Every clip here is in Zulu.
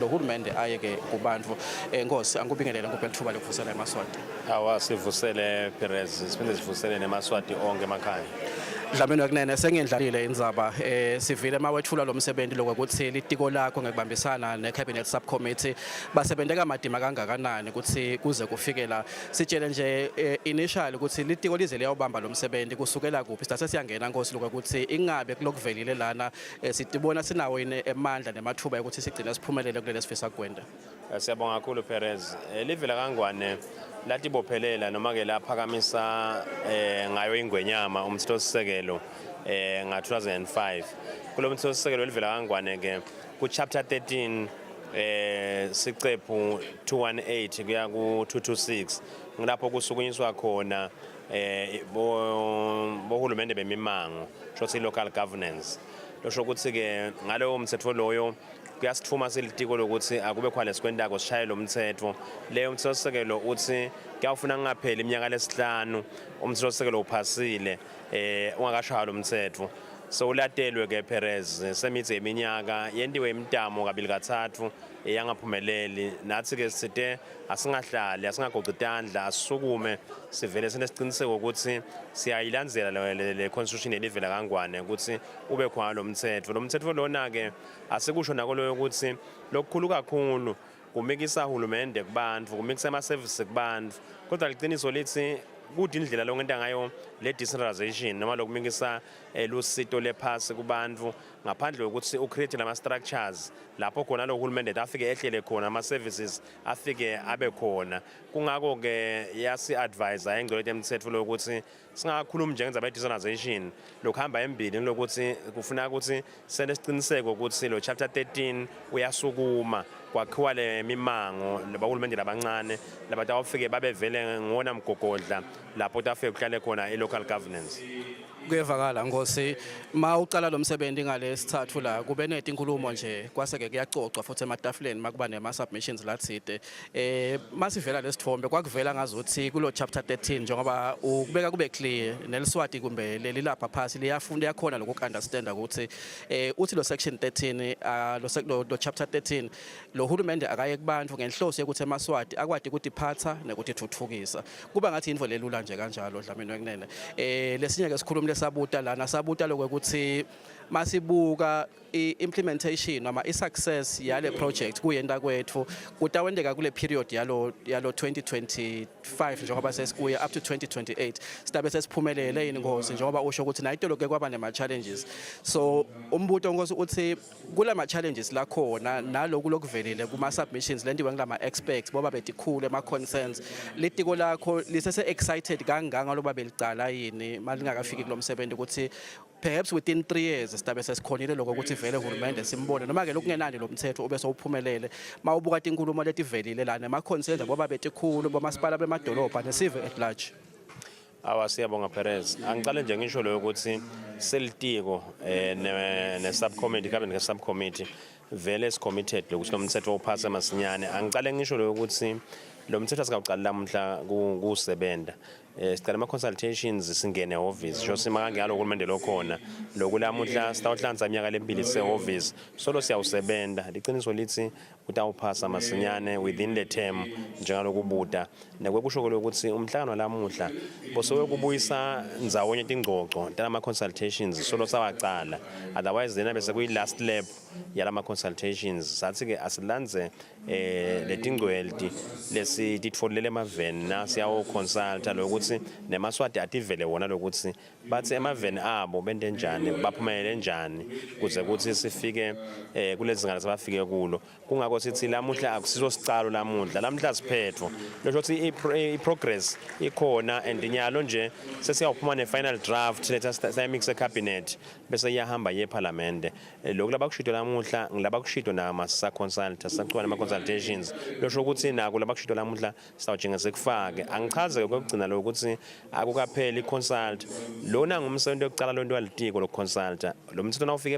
lo hulumende ayeke kubantu Nkosi angikubingelele ngempela ithuba lokuvusela eMaswati. Awasivusele Perez siphinde sivusele neMaswati onke emakhaya. Dlamini wekunene sengiyendlalile indzaba sivile mawethula lo msebenzi lokuthi litiko lakho ngekubambisana necabinet subcommittee basebenteka madima kangakanani ukuthi kuze kufike la sitshele nje initially ukuthi litiko lize liyawubamba lo msebenzi kusukela kuphi sithathe siyangena Nkosi lokuthi ingabe kulokuvelile lana sitibona sinawo emandla nemathuba ukuthi sigcine siphumelele kuleli sifisa kwenda. Siyabonga kakhulu Perez. Livela kangwane latibophelela noma ke laphakamisa ngayo ingwenyama umthethosisekelo nga-2005 kulo mthethosisekelo livela kangwane ke ku chapter 13 sicephu 218 kuya ku 226 ngilapho kusukunyiswa khona bohulumende bemimango shothi local governance losho ukuthi ke ngalowo mthetho loyo kuyasithuma silitiko lokuthi akube khona lesikwendako sishaye lo mthetho leyo mthethosisekelo uthi kuyafuna ngaphela iminyaka lesihlanu umthethosisekelo uphasile ungakashaya lo mthetho so ulatelwe ke Perez semithi eminyaka yendiwe imtamo kabili kathathu yangaphumeleli nathi ke sithe asingahlali asingagoqi tandla asisukume sivele sinesiqiniseko ukuthi siyayilandzela le constitution elivela kangwane ukuthi ube khona lo mthetho lona ke asikusho nakolo ukuthi lokukhulu kakhulu kumikisa uhulumende kubantu kumikisa ama services kubantu kodwa liqiniso lithi kuthi indlela lokungenta ngayo le decentralization noma lokumikisa lusito lephasi kubantu ngaphandle ukuthi ucreate lama structures lapho khona lo hulumende afike ehlele khona ama services afike abe khona kungako ke yasi advisor engcolo yemthetho lokuthi singakhulumi nje ngenza decentralization lokuhamba embili lokuthi kufuna ukuthi selesiqiniseko ukuthi lo chapter 13 uyasukuma kwakhiwa le mimango labahulumende labancane labantu abafike babevele ngona mgogodla lapho tafike kuhlale khona local governance. Kuyevakala Nkosi mawuqala lo msebenzi ngalesithathu la kube nezinkulumo nje kwaseke kuyacocwa futhi ematafuleni makuba nema submissions lathide masivela lesithombe kwakuvela ngazothi kulo chapter 13 njengoba ukubeka kube clear neliswati kumbe leli lapha phasi liyafunda yakhona lokuunderstand ukuthi uthi lo section 13 lo chapter 13 lo hulumende akaye kubantu ngenhloso yokuthi eMaswati akwadi ukuthi phatha nokuthi thuthukisa kuba ngathi indvo lelula nje kanjalo Dlamini wekunene lesinye ke sikhulumile sabuta lana sabuta lokuthi masibuka implementation noma success yale project kuyenda kwethu kutawendeka kule period yalo 2025 njengoba sesikuya up to 2028 sidabe sesiphumelele yini Nkosi njengoba usho ukuthi nayitolo ke kwaba nema challenges so umbuto Nkosi uthi kula ma challenges la khona naloku lokuvelile kuma submissions lendiwe ngilama experts boba betikhulu ema concerns litiko lakho lisese excited kanganga loba belicala yini malingakafiki kulo msebenzi ukuthi perhaps within 3 years sidabe sesikhonile lokho ukuthi vele uhulumende simbone noma ke lokungenani lo mthetho ube sowuphumelele mawubuka inkulumo letivelile lana ema concerns boba betikhulu bomasipala bemadolobha nesive at large. Siyabonga Perez angicale nje ngisho lo ukuthi selitiko ne subcommittee cabinet subcommittee vele committed lokuthi lo mthetho uphase masinyane angicale ngisho lo ukuthi lo mthetho asingaqala namhla kusebenza sicela ama consultations singene office sho simaka ngalo uhulumende lokhona lokulamuhla sitawuhlanza iminyaka lempili se-office solo siyawusebenza liqiniso lithi utawuphasa masinyane within the term njengalokubuta nekwekusho ukuthi umhlangano lamuhla bosowe kubuyisa ndzawonye tingcoco talama consultations solo sawacala otherwise then bese kuyi last lap yalama consultations sathi ke asilandze letingcwelti lesititfolele emaveni nasiyawo consulta lokuthi neMaswati ativele wona lokuthi bathi emaveni abo bente njani baphumelele njani kuze ukuthi sifike kulezi zingane sabafike kulo kungako sithi lamuhla akusizo sicalo lamuhla siphetho lo ukuthi iprogress ikhona and nyalo nje sesiyawuphuma ne-final draft letha sayimix cabinet bese iyahamba yeparlamente lokhu labakushito lamuhla ngilabakushito namasa consulta sacwana ama consultations losho ukuthi nako labakushito lamuhla sawujinga sekufake angichaze kokugcina lo ukuthi akukapheli consult lona ngumsebenzi wokucala lonto walitiko lokuconsulta lo mthetho nawufika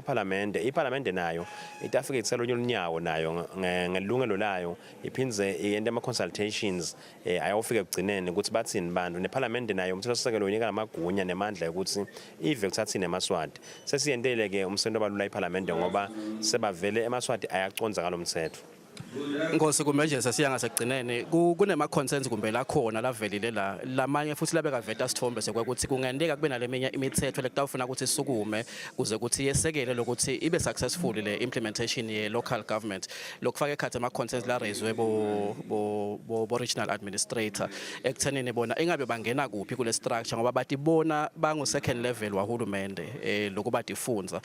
iparlamente nayo itafika itselo nyolunyawo nayo ngelungelo layo iphindze iyende ama consultations ayawufika ekugcineni ukuthi bathini bantu neparlamente nayo umthethosisekelo unika amagunya nemandla ukuthi ive kuthathini eMaswati sesiyendele ke umsebenzi obalula iparlamente ngoba sebavele eMaswati ayaconza ngalomthetho. Ngosi kumbe nje sesiya ngasekugcineni kunema concerns kumbe la khona lavelile la lamanye futhi labeka veta sithombe sekwekuthi kungendeka kube naleminye imithetho lekutawufuna ukuthi sisukume kuze ukuthi yesekele lokuthi ibe successful le implementation ye local government lokufaka ekhathi ama concerns la raiswe bo regional administrator ekuthenini bona ingabe bangena kuphi kule structure ngoba bathi bona bangu second level wahulumende lokuba difunza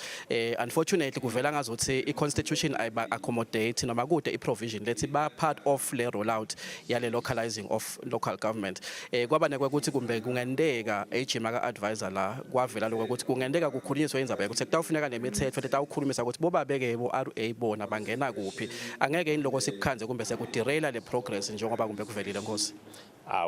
unfortunately kuvela ngazuthi I constitution ayiba accommodate noma kude I provision lethi ba part of le rollout yale localizing of local government kwaba nekwekuthi kumbe kungendeka ejima ka advisor la kwavela lokuthi kungendeka kukhulunyiswe indzaba ukuthi kutawufuneka nemithetho letawukhulumisa ukuthi boba beke bo RA bona bangena kuphi angeke indloko sikukhanze kumbe sekudirela le progress njengoba kumbe kuvelile Nkosi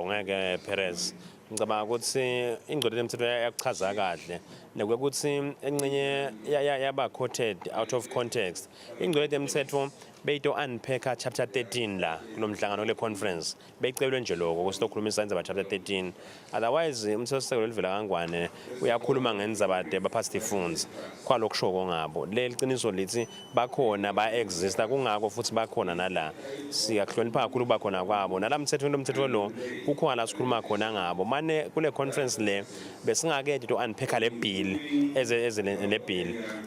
ngeke Perez ngicabanga ukuthi ingcwele lemthetho yakuchaza kahle nekwekuthi encenye yaba quoted out of context ingcwele lemthetho beyito unpack chapter 13 la kulomhlangano le conference beyicelwe nje lokho kusitokhulumisa indzaba chapter 13 otherwise umthethosisekelo livela kangwane uyakhuluma ngendzaba baphathi ifunds kwalokushoko ngabo leliciniso lithi bakhona ba exista kungako futhi bakhona nala siyahlonipha kakhulu bakhona kwabo nalamthetho lo kukhona la sikhuluma khona ngabo mane kule conference le besingakedi to unpack le bill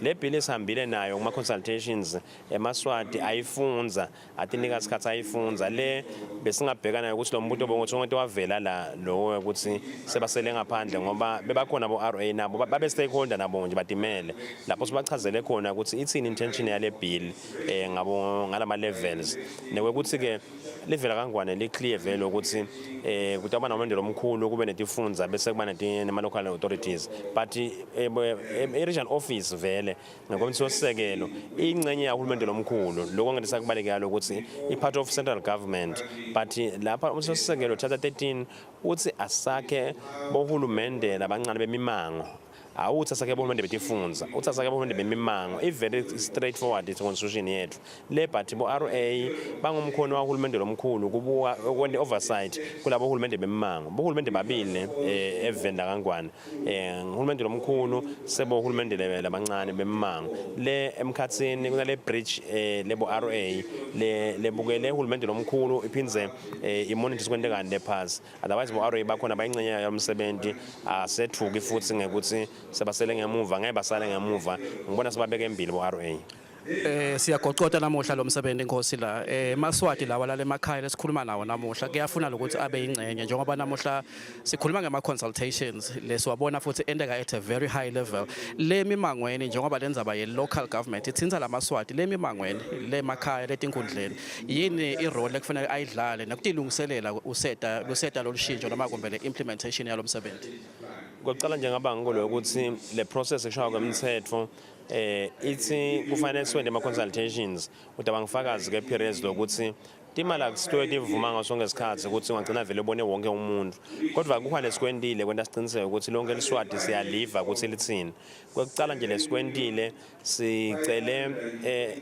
le bill esihambile nayo kuma consultations emaswati ayifunza atinika isikhathi ayifunza le besingabhekana ukuthi lo mbuto bongothi onke wavela la lo ukuthi sebasele ngaphandle ngoba bebakhona bo RA nabo babe stakeholder nabo nje batimele lapho sibachazele khona ukuthi ithini intention yale bill ngabo ngalama levels nekwekuthi ke livela kangwane le clear vele ukuthi kuthi abana nomndelo omkhulu kube netifunza bese kuba nema local authorities but regional office vele ngokomthethosisekelo ingcenye yahulumende lomkhulu lokho ngeke sakubalekela ukuthi I part of central government but lapha umthethosisekelo chapter 13 uthi asakhe bohulumende labancane bemimango awuthi asake bohulumende betifunza uthi asake bohulumende bemimango I very straightforward I constitution yethu le but bo RA bangumkhono wahulumende lomkhulu kubuka okwenye oversight kulabo hulumende bemimango bohulumende babili evenda kangwane uhulumende lomkhulu sebo hulumende labancane bemimango le emkhatsini kunale bridge lebo RA lebukele uhulumende lomkhulu iphinze imonitor kwendekani lephasi otherwise bo RA bakhona bayingcenye yomsebenzi asethuki futhi ngekuthi sebasele ngemuva ngeke basale ngemuva ngibona sebabeke embili bo RA siyagoqota namuhla lo msebenzi Nkosi la Maswati lawa la emakhaya lesikhuluma nawo namuhla kuyafuna ukuthi abe ingcenye njengoba namuhla sikhuluma ngama consultations lesiwabona futhi endeka at a very high level le mimangweni njengoba lenzaba ye local government ithinta la Maswati le mimangweni le emakhaya letinkundleni yini I role ekufanele ayidlale nokutilungiselela luseta lolushintsho noma kumbe le implementation yalo msebenzi Ngokucala nje ngaba ngolo ukuthi le process eshaya kwemithetho ithi kufanele siwende ama consultations utabangifakazi ke periods lokuthi timala kusitwe ivuma ngasonke isikhathi ukuthi ungagcina vele ubone wonke umuntu kodwa kukhona lesikwendile kwenta siqiniseke ukuthi lonke liswadi siyaliva ukuthi lithini kwekucala nje lesikwendile sicele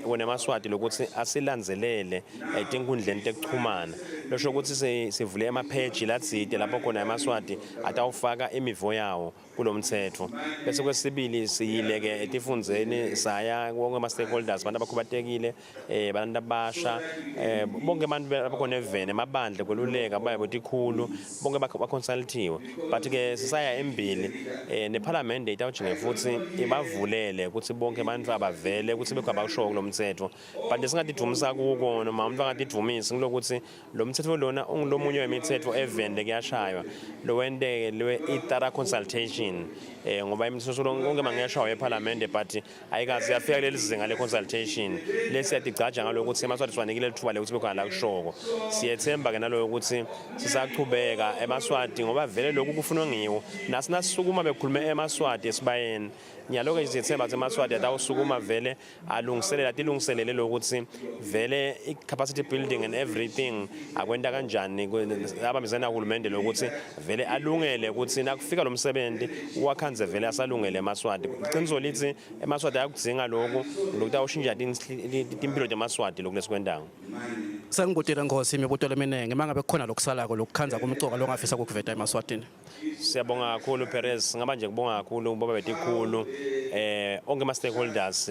wona maswadi lokuthi asilandzelele etinkundleni tekuxhumana losho ukuthi sivule ama page latsite lapho khona amaswadi atawufaka imivo yawo kulomthetho bese kwesibili siyileke etifundzeni saya wonke ama stakeholders abantu abakhubatekile abantu abasha bonke abantu abakhona evene mabandle kweluleka baye tikhulu bonke baconsultiwe but ke sisaya embili neparlament itawujinge futhi ibavulele ukuthi bonke abantu abavele ukuthi bekho abakusho kulomthetho but singatidumisa kuko noma umuntu angatidumisi ngilokuthi lo mthetho lona ungilomunye wemithetho evende kuyashaywa lo wendeke le itara consultation ngoba imithetho lonke mangiyashaywa eparlament but ayikazi yafika leli zinga le consultation lesiyadigaja ngalokuthi emaswati siwanikile lithuba lekuthi bekhona la kushoko siyethemba ke nalo ukuthi sisaqhubeka emaswati ngoba vele lokhu kufunwa ngiwo nasinasukuma bekhulume emaswati esibayeni nyaloke izithemba zemaswadi atawusukuma vele alungiselela tilungiselele lokuthi vele I-capacity building and everything akwenta kanjani abambisana uhulumende lokuthi vele alungele ukuthi nakufika lo msebenzi wakhanze vele asalungele emaswadi iqiniso lithi emaswadi ayakudzinga lokhu lokuthi awushintsha impilo zemaswadi lokhu lesikwendayo Sengibutile Nkosi imibuto leminenge mangabe kukhona lokusalako lokukhanza kumcoka longafisa ukuveta emaswatini Siyabonga kakhulu Perez ngaba nje kubonga kakhulu boba betikhulu onke ama stakeholders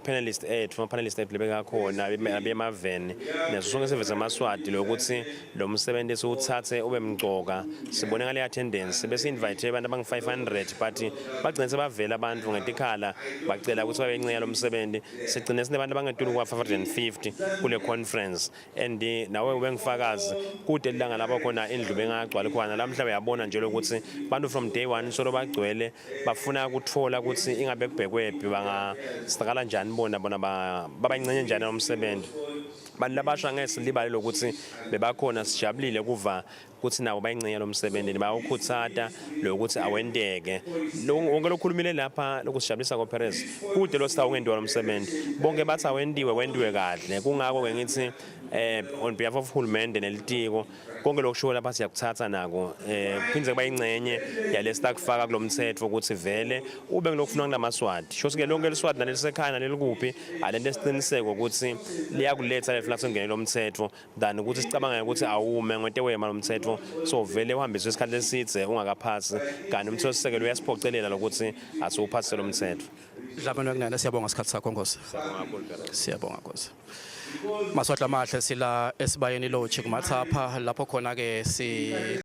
panelist lebeka khona abemaveni naso sonke seveze amaswati lokuthi lo msebenzi esiwuthathe ube mgcoka sibone ngale attendance bese invite abantu abang 500 but bagcine sebavela abantu ngetikhala bacela ukuthi babencenga lo msebenzi sigcine sinebantu abangetulu kwa 550 kule conference and nawe ube ngifakazi kude lilanga lapho khona indlu bengagcwala khona lamhla uyabona nje ukuthi bantu from day 1 solo bagcwele bafuna ukuthola ukuthi ingabe kubhekwephi bangasakala njani bona babancenye njani umsebenzi bantu labasha ngeke libale lokuthi bebakhona sijabulile kuva ukuthi nabo bayincenye lo msebenzi bayawukhuthata lokuthi awendeke wonke lokhulumile lapha lokusijabulisa koPerez kude lo sita ungendiwa lo msebenzi bonke bathi wendiwe kahle kungako ke ngithi on behalf of uhulumende nelitiko konke lokusho lapha siyakuthatha nako phindze bayincenye yalesta kufaka kulomthetho ukuthi vele ube ngilokufuna kunamaswati sho sike lonke leswati nalelisekhaya nalikuphi alento esiqiniseko ukuthi liyakuletha lefuna singene lo mthetho than ukuthi sicabanga ukuthi awume ngwetewema lo mthetho so vele uhambiswe isikhathi lesithe ungakaphasi kanti umthetho sisekelo uyasiphocelela lokuthi asiwuphasise lo mthetho Dlamini wekunene siyabonga isikhathi sakho Nkosi. Siyabonga Nkosi. Maswahla mahle sila esibayeni lodge kumathapha lapho khona ke si